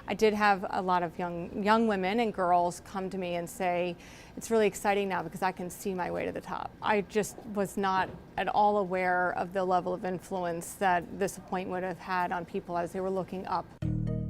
I did have a lot of young women and girls come to me and say, it's really exciting now because I can see my way to the top. I just was not at all aware of the level of influence that this appointment would have had on people as they were looking up.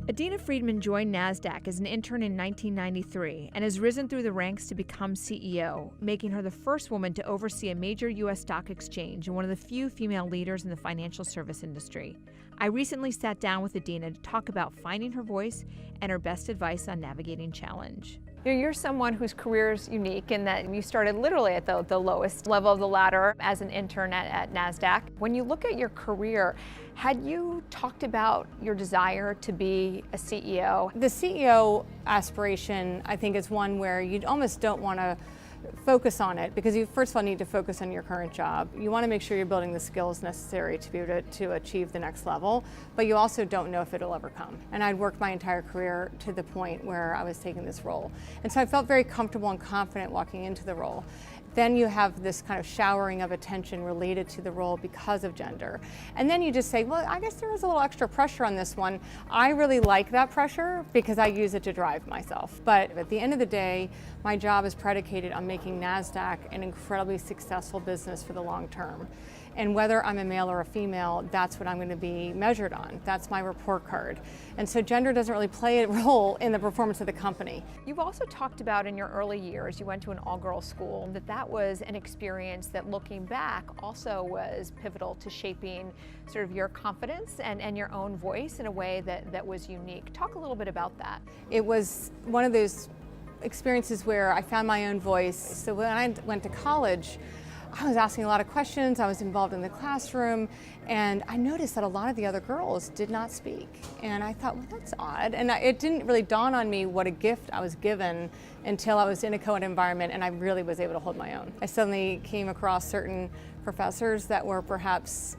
Adena Friedman joined Nasdaq as an intern in 1993 and has risen through the ranks to become CEO, making her the first woman to oversee a major U.S. stock exchange and one of the few female leaders in the financial service industry. I recently sat down with Adena to talk about finding her voice and her best advice on navigating challenge. You're someone whose career is unique in that you started literally at the lowest level of the ladder as an intern at Nasdaq. When you look at your career, had you talked about your desire to be a CEO? The CEO aspiration, I think, is one where you almost don't want to focus on it because you first of all need to focus on your current job. You want to make sure you're building the skills necessary to be able to achieve the next level, but you also don't know if it'll ever come. And I'd worked my entire career to the point where I was taking this role. And so I felt very comfortable and confident walking into the role. Then you have this kind of showering of attention related to the role because of gender. And then you just say, well, I guess there was a little extra pressure on this one. I really like that pressure because I use it to drive myself. But at the end of the day, my job is predicated on making Nasdaq an incredibly successful business for the long term. And whether I'm a male or a female, that's what I'm going to be measured on. That's my report card. And so gender doesn't really play a role in the performance of the company. You've also talked about in your early years, you went to an all-girls school, that was an experience that looking back also was pivotal to shaping sort of your confidence and your own voice in a way that was unique. Talk a little bit about that. It was one of those experiences where I found my own voice. So when I went to college, I was asking a lot of questions, I was involved in the classroom, and I noticed that a lot of the other girls did not speak. And I thought, well, that's odd. And it didn't really dawn on me what a gift I was given until I was in a co-ed environment and I really was able to hold my own. I suddenly came across certain professors that were perhaps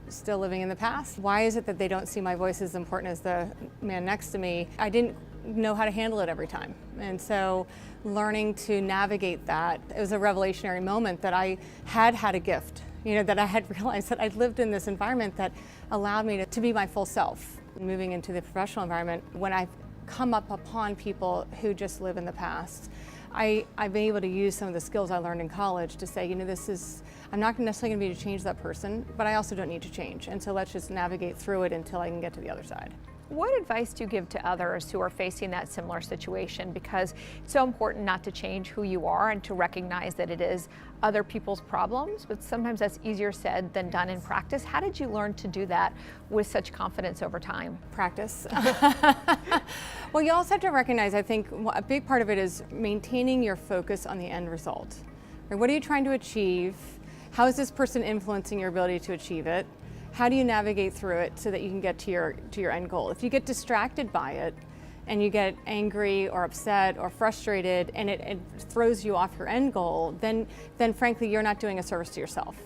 still living in the past. Why is it that they don't see my voice as important as the man next to me? I didn't know how to handle it every time. And so learning to navigate that, it was a revelationary moment that I had a gift, that I had realized that I'd lived in this environment that allowed me to be my full self. Moving into the professional environment, when I've come up upon people who just live in the past, I've been able to use some of the skills I learned in college to say, I'm not necessarily going to be able to change that person, but I also don't need to change. And so let's just navigate through it until I can get to the other side. What advice do you give to others who are facing that similar situation? Because it's so important not to change who you are and to recognize that it is other people's problems, but sometimes that's easier said than done in practice. How did you learn to do that with such confidence over time? Practice. Well, you also have to recognize, I think, a big part of it is maintaining your focus on the end result. What are you trying to achieve? How is this person influencing your ability to achieve it? How do you navigate through it so that you can get to your end goal? If you get distracted by it and you get angry or upset or frustrated and it throws you off your end goal, then frankly you're not doing a service to yourself.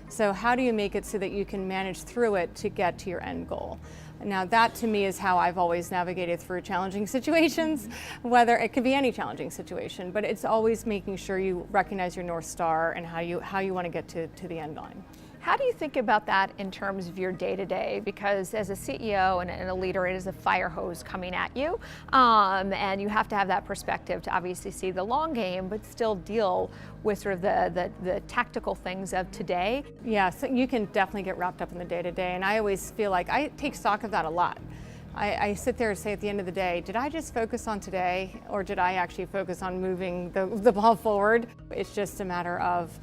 So how do you make it so that you can manage through it to get to your end goal? Now that to me is how I've always navigated through challenging situations, whether it could be any challenging situation, but it's always making sure you recognize your North Star and how you want to get to the end line. How do you think about that in terms of your day-to-day? Because as a CEO and a leader, it is a fire hose coming at you, and you have to have that perspective to obviously see the long game, but still deal with sort of the tactical things of today. Yeah, so you can definitely get wrapped up in the day-to-day, and I always feel like I take stock of that a lot. I sit there and say at the end of the day, did I just focus on today or did I actually focus on moving the ball forward? It's just a matter of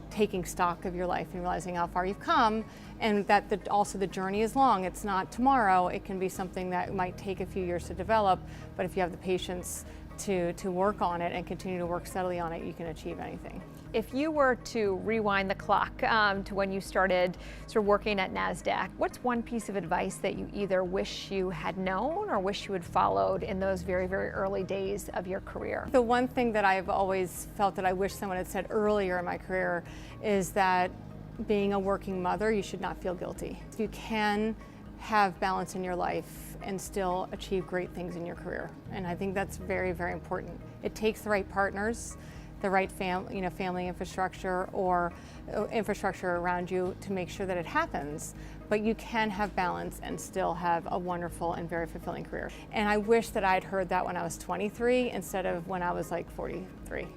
taking stock of your life and realizing how far you've come, and that also the journey is long. It's not tomorrow. It can be something that might take a few years to develop, but if you have the patience to work on it and continue to work steadily on it, you can achieve anything. If you were to rewind the clock to when you started sort of working at Nasdaq, what's one piece of advice that you either wish you had known or wish you had followed in those very, very early days of your career? The one thing that I've always felt that I wish someone had said earlier in my career is that being a working mother, you should not feel guilty. You can have balance in your life and still achieve great things in your career. And I think that's very, very important. It takes the right partners. the right family infrastructure or infrastructure around you to make sure that it happens. But you can have balance and still have a wonderful and very fulfilling career. And I wish that I'd heard that when I was 23 instead of when I was like 43.